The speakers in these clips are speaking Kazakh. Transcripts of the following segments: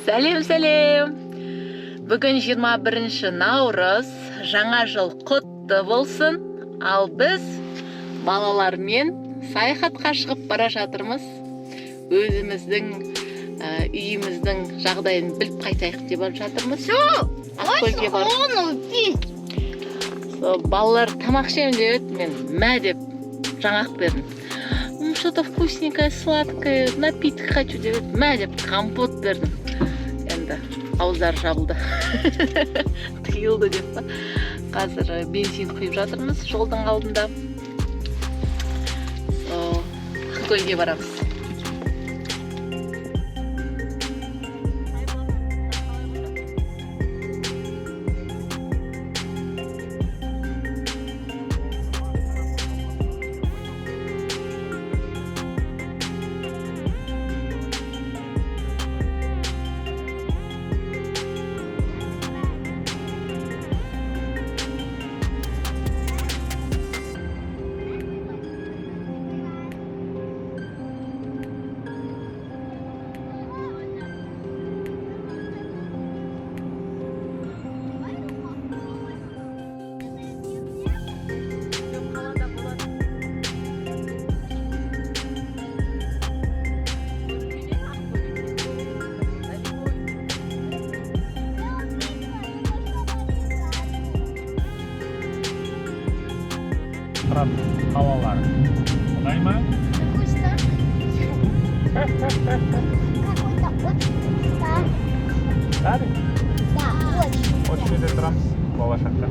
Сәлем. Бүгін 21 наурыз, жаңа жыл құтты болсын. Ал біз балалармен саяхатқа шығып бара жатырмыз. Өзіміздің үйіміздің жағдайын біліп қайтайық деп жатырмыз. Ақкөлге барып. Балалар тамақ ішемін деп еді, мен мә деп жаңақ бердім. Что-то вкусненькое, сладкое, напиток хочу деп еді, мә деп компот бердім. Енді ауыздар жабылды. Тыйылды деп па. Қазір бензин құйып жатырмыз жолдың алдында. Ақкөлге барамыз. Havalar. Olay mı? Какой-то очень старый. Старый? Да, очень. Осы жерде тұрамыз болашақта.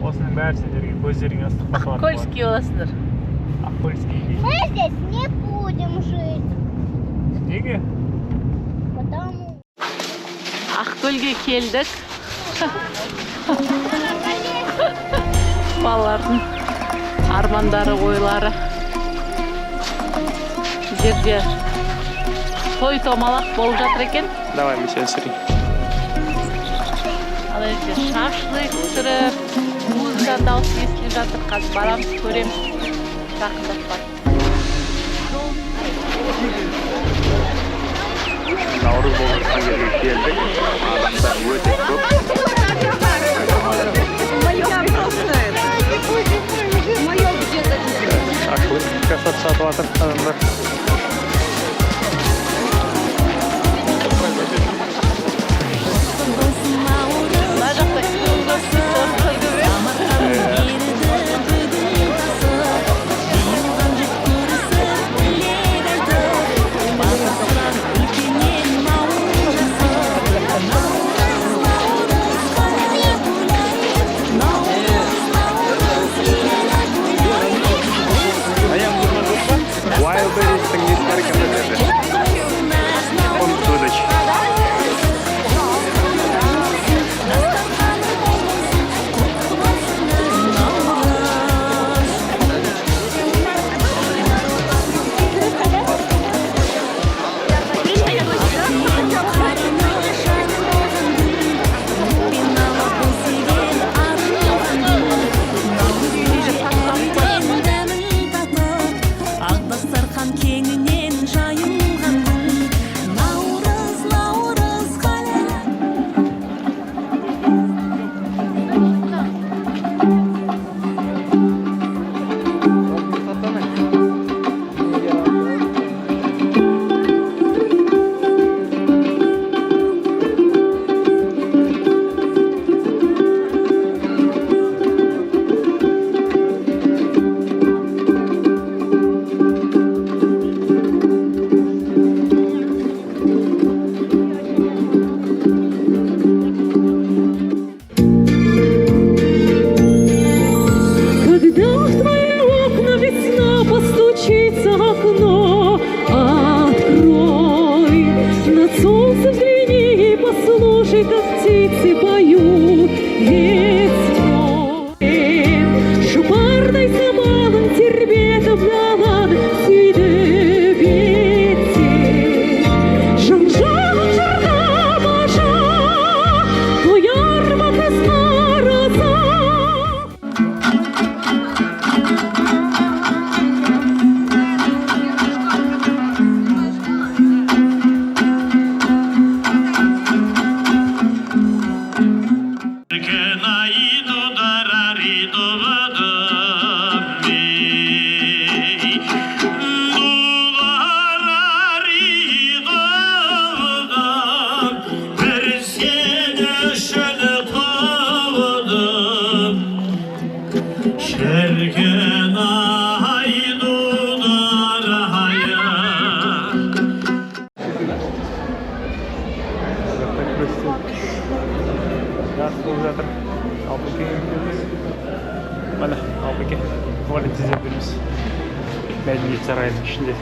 Осының бәрі сендерге көздеріңе ыстық басып жатыр. Ақкөлский боласыңдар. Ақкөлский. Мы здесь не будем жить. Неге? Потому... Ақкөлге келдік. Балалардың армандары, ойлары. Жерде той томалақ болып жатыр екен. Давай, мы сен сірей. Ал жерде шашлык түсіріп, музыка дауысы естіліп жатыр. Қазір барамыз, көреміз. Жақындатпай. Наурыз болған жерге келдік. Адамдар өте көп. Шашлык жасап сатып жатыр адамдар. Мына жақта Wildberry болып жатыр. Албекеге келеміз. Mana Албеке туалет іздеп жүрміз. Мәдениет сарайының ішінде.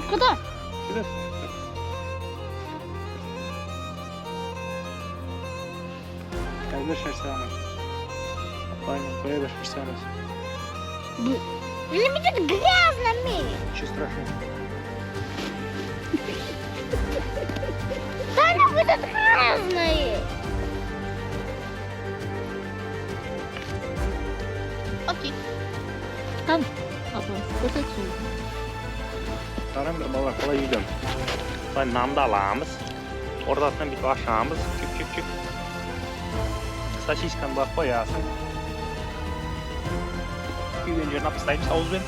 Куда? Қазір шаршамыз. Пойдем, поедешь шаршамыз. Или будет грязно, Мири? Ничего страшного. Да она будет грязная. Окей. Там. Көрсетсін. Қараңдар балалар қалай үйдем. Былай нанды аламыз. Ортасынан бүйтіп ашамыз. Чүк. Сосисканы бар қоясың. Күйген жерін алып тастаймыз ауызбен.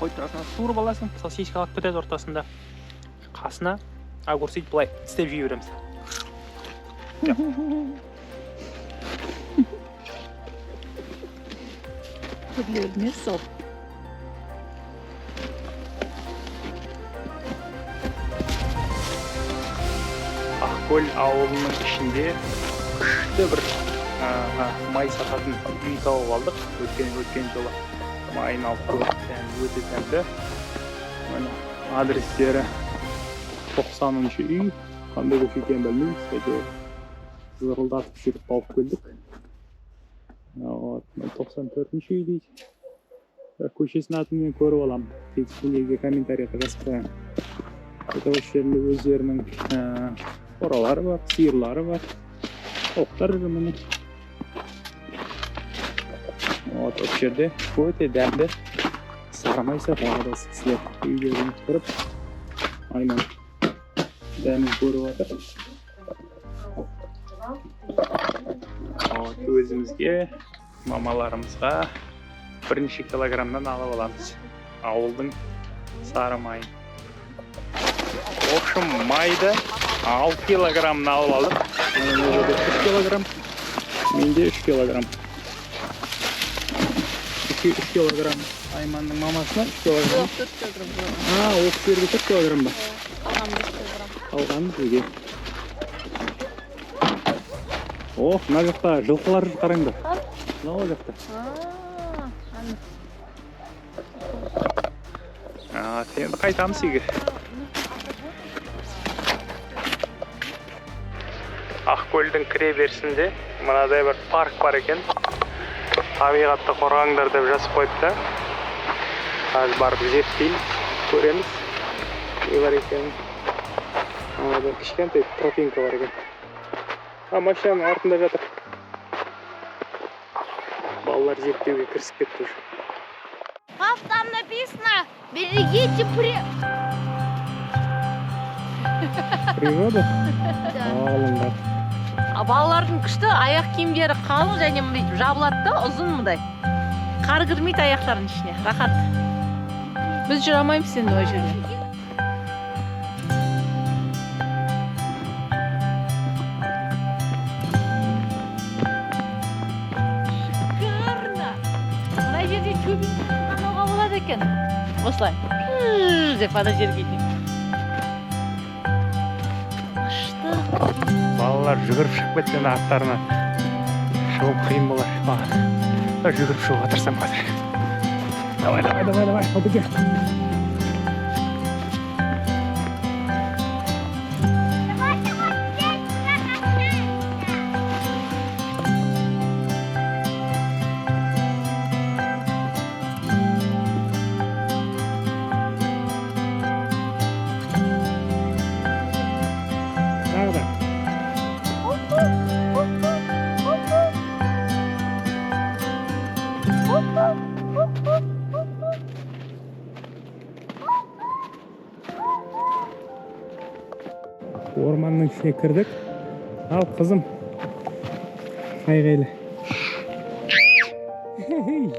Қойып тұрасың, суырып аласың. Сосиска алып кетеді ортасында. Қасына огурцы былай істеп жей береміз. Түрлеріне сол. Ақкөл ауылының ішінде күшті бір май сататын үй тауып алдық. Өткен жолы майын алып көрдік, өте тәмді. Адрестері 90-шы үй, қандай көше екенін білмейміз. Әйтеуір зырылдатып жүріп алып келдік. 94-ші үй дейді. Көшесінің атын мен көріп аламын. Тексілерге комментарияға жазып қоямын. Это осы жерінде өздерінің қоралары бар, сиырлары бар. Тоқтар жүрмені. Осы жерде өте дәмді сарымай сатады сіздер үйлеріне кіріп айнан дәмін көріп жатыр. Өзімізге, мамаларымызға бірнеше килограммнан алып аламыз. Ауылдың сары майын. В общем, майды 6 килограммын алып алдық. Менде 3 килограмм. Менде 3 килограмм. 3 килограмм. Айманның мамасына 3 килограмм. 4 килограмм. Осы жерге 4 килограмм ба? Қалған 5 килограмм. Қалған бізге. Мына жақта жылқылар жүр, қараңдар. Мынау жақта. Енді қайтамыз үйге. Ақкөлдің кіре берісінде мынадай бір парк бар екен. Табиғатты қорғаңдар деп жазып қойыпты. Қазір барып зерттейміз, көреміз. Не бар екен? Бір кішкентай тропинка бар екен. Машинаның артында жатыр. Балалар зерттеуге кірісіп кетті уже. Пап, там написано, берегите Природа? Да. Алыңдар. Балалардың күшті аяқ киімдері қалың және мындай жабылады да, ұзын мындай. Қар кірмейді аяқтарының ішіне, рахат. Біз жүре алмаймыз енді о жерде. Шикарно. Мына жерде шөбін қанауға болады екен. Осылай. Деп ана жерге дейін. Балалар жүгіріп шығып кеткен аттарына. Шығып қиын болар маған. Жүгіріп шығуға тырысам қазір. Давай, Албеке. ішіне кірдік. Ал қызым, айғайлы.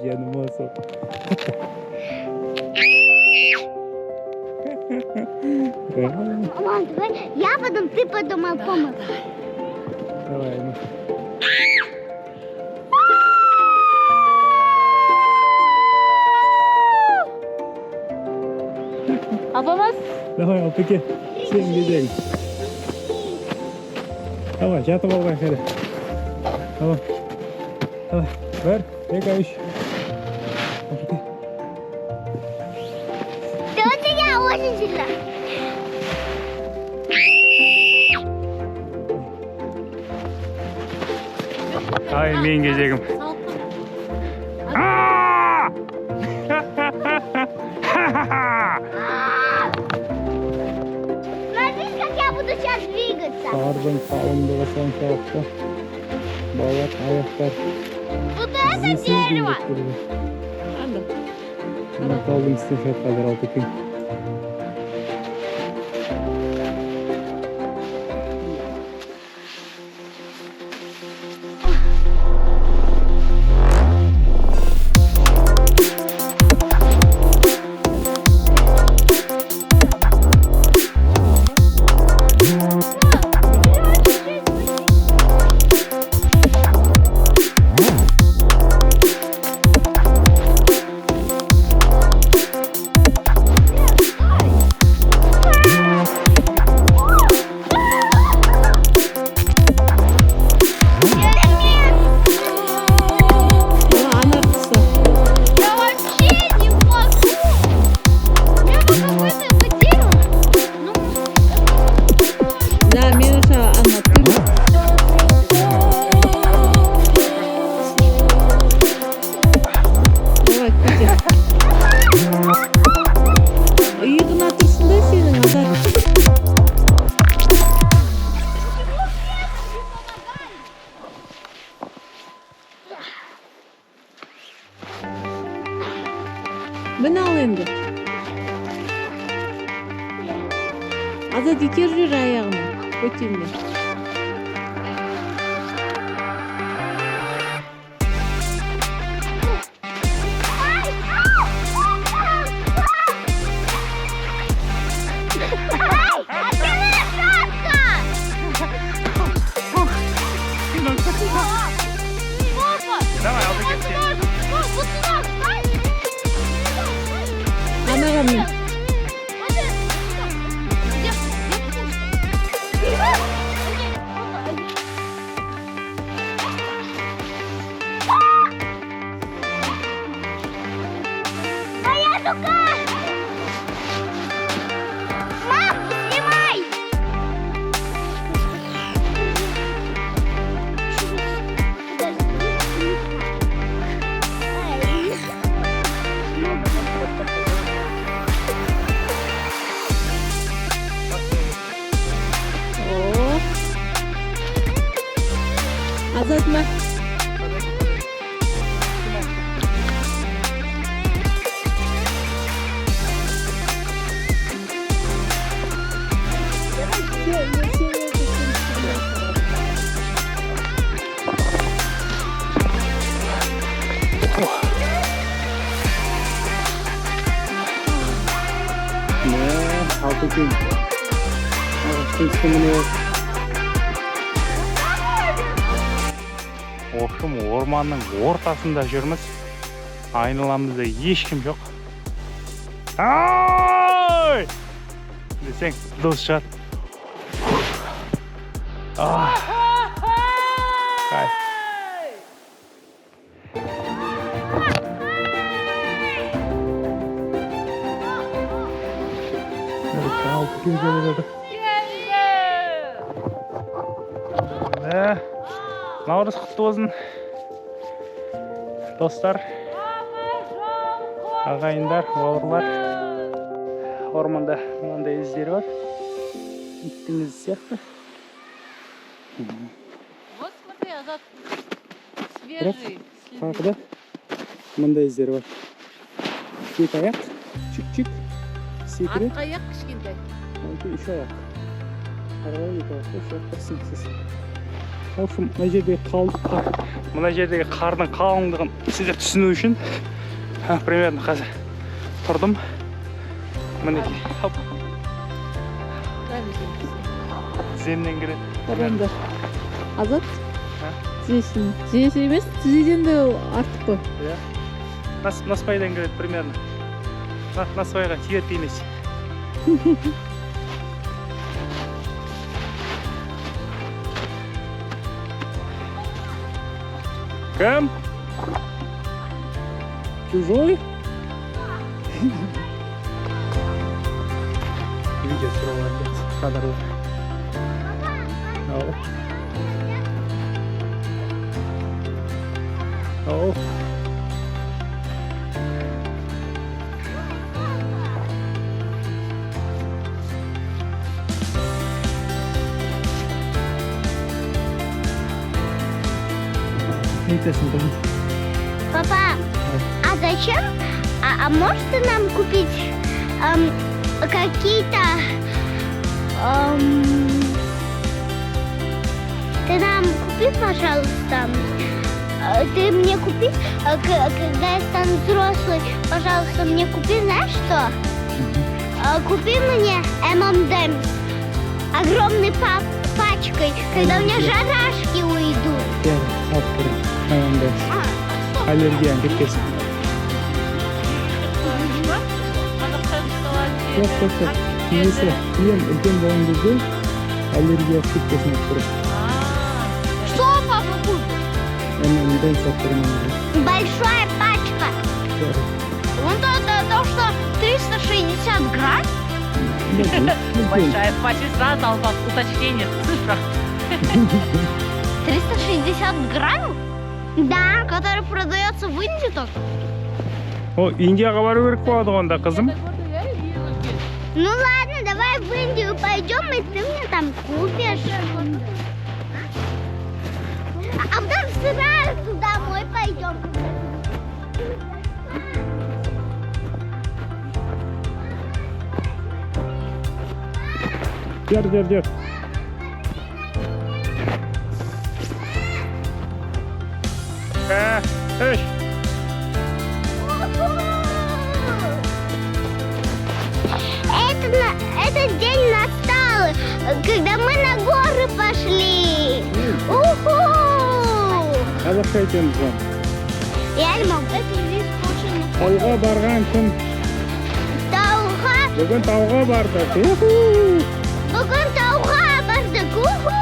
Жаным осы. Мам, давай я потом, ты потом, а помог. Давай, ну. Апамыз? Давай, Алпеке, сен кезегің. Давай, жатып алғай қайда. Давай. Давай, бір, екі, үш. Алпеке. Ты вот меня очень сильно. Ай, мен кезегім. Смотри, как я буду сейчас двигаться. Қардың қалыңдығы соншалықты. Балалар аяқтар Вот это дерево. Мына талдың үстіне шығады қазір Алпекең. Я вообще не могу. Я могу это дерево. Да, мен уже анаттым. Давай, кете. Иығына тұрсын да сенің Азат. Міне ал енді. Азат итер жүр аяғына. Көтерме. Давай, Алпеке, сен. Анаға мен. Моя рука! Мам, снимай! О. Азат ма? Алпекең. Ағаштың үстіне. В общем, орманның ортасында жүрміз. Айналамызда ешкім жоқ. Ай! Десең, дос шығады. Кайф. Алпекең келе жатыр. Наурыз құтты болсын. Достар, ағайындар, бауырлар. Орманда мынандай іздері бар. Иттің ізі сияқты. Вот смотри, Азат. Бірақ Свежий. тағы да мынандай іздері бар. Екі аяқ, чик-чик, секіреді. Артқы аяқ кішкентай. Үш аяқ. В общем, мына жердегі мына жердегі қардың қалыңдығын сіздер түсіну үшін примерно қазір тұрдым. Мінекей. Хоп. Тіземнен кіреді. Қараңдар. Азат? Тізесі емес, тізеден де артық қой. Иә. Насыбайдан кіреді примерно. Насыбайға тиеді емес. Кім? Чужой? Видео срывает кадры. Ау. Папа, а зачем? А можешь ты нам купить какие-то... Ты нам купи, пожалуйста. Ты мне купи, когда я стану взрослой, пожалуйста, мне купи, знаешь что? Купи мне M&M's огромной пачкой, когда у меня жарашки уйдут. Аллергия кетпесін. Жоқ. Несі, үлкен болған кезде аллергия кетпесін өтіріп. Что папа купит? M&M's Большая пачка. Вон то, что 360 грамм. Большая пачка, сразу дал уточнение в цифрах. 360 грамм? Да, который продается в Индии только. О, Индияға бару керек болады онда, қызым. Ну ладно, давай в Индию пойдем, и ты мне там купишь. А потом сразу домой пойдем. Дер. Эш. Этот день настал, когда мы на горы пошли. Уху! Қазақша айтамыз ба? Я не могу. Это лист очень... Тауға барған күн. Тауға? Бүгін тауға бардық. Бүгін тауға бардық. Уху!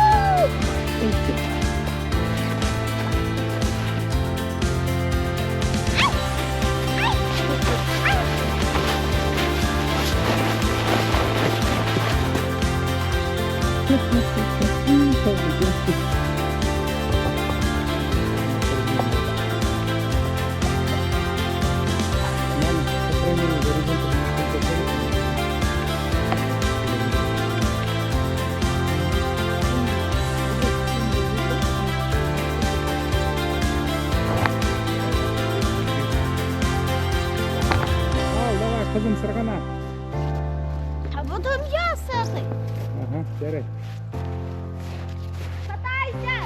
Қызым сырғана. А потом я с этой. Ага, жарайды. Катайся.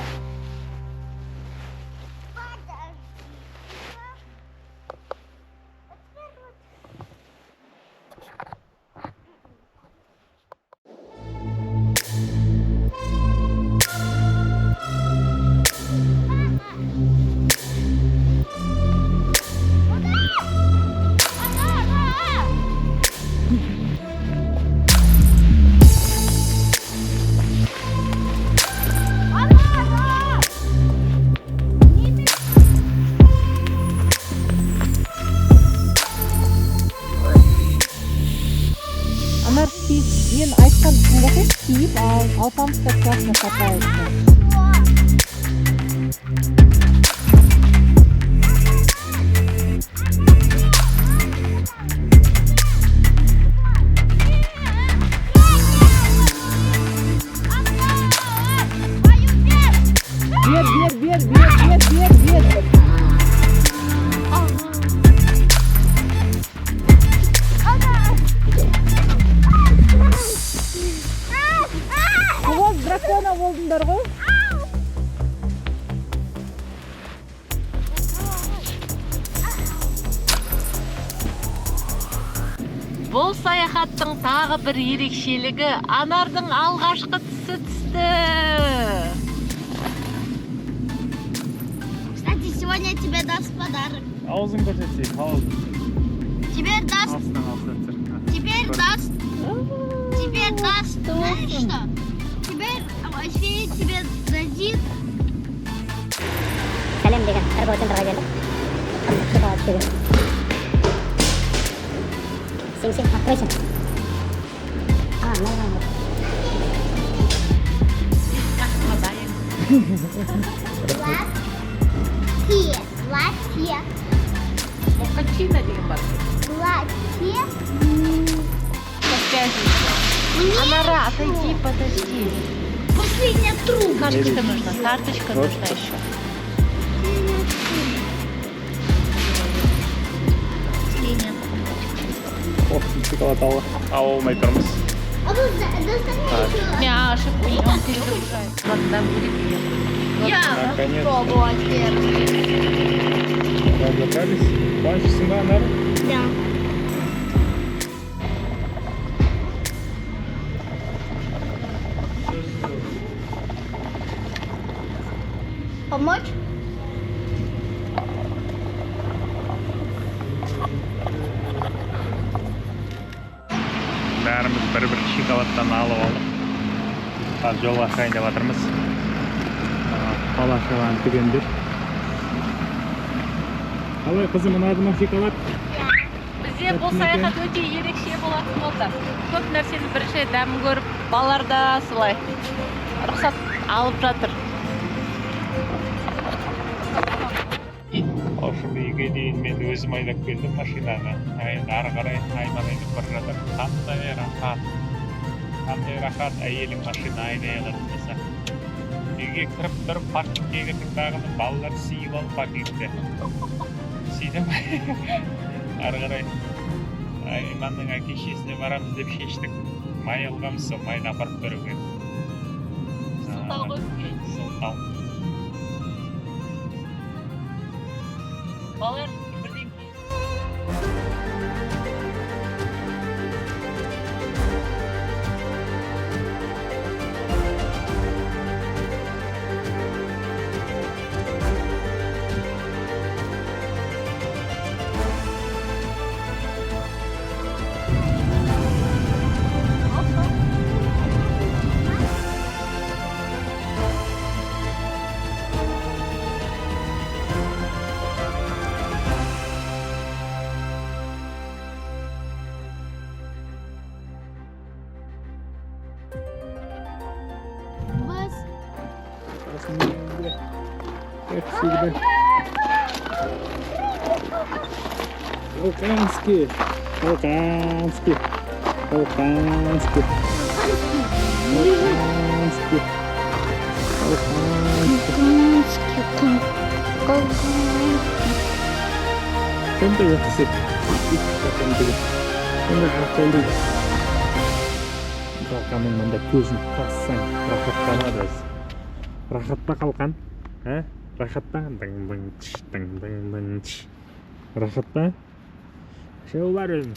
Мен айтқан тыңдасай киіп алпамыстар класына катается. Бер. Бұл саяхаттың тағы бір ерекшелігі Анардың алғашқы түсі түсті. Кстати, сегодня тебе даст подарок. Аузын көрсетсей, аузын. Теперь даст, Астынан алсын. теперь даст, знаешь что? Теперь вообще тебе дадит. Сәлем деген торговецтен келді. Шоколад түгіл. Сен, откройся. Нормально. Платье. Качина деген бар. Платье. Анара, отойди, подожди. Последняя трубка. Карточка нужна, карточка нужна еще. Шоколад алмай тұрмыз. А вот достань еще. Мяша, он перегружает. Когда будет Я Наконец-то. пробовать первый. Разобрались. Қуанышсың ба, Анар? Да. Помочь? Бәріміз бір-бір шоколадтан алып алдық. Қазір жолға шығайын деп жатырмыз. Бала-шағаны түгендеп. Қалай қызым, ұнады ма шоколад? Бізде бұл саяхат өте ерекше болатын болды. Көп нәрсені бірінші дәмін көріп, балалар да солай рұқсат алып жатыр. Осы үйге дейін мен өзім айдап келдім машинаны. Ары қарай айналайын бара жатыр. Қандай рахат әйелің машина айдай алатын болса. Үйге кіріп тұрып паркингке кірдік дағыны балалар сүйіп алып паркингте. Сүйді ме? Ары қарай Айманның әке-шешесіне барамыз деп шештік. Май алғанбыз, сол майын апарып беруге. Сылтау ғой. Сылтау. Балалар бірден Вас. Балканский. Балканский. Балканский. Балканский. Сондай жақсы. Сондай ақылды. Қалқанның мында көзін тассаң рахаттанады өзі. Рахат па қалқан? Рахат па? Рахат па? Шоу бар өзің.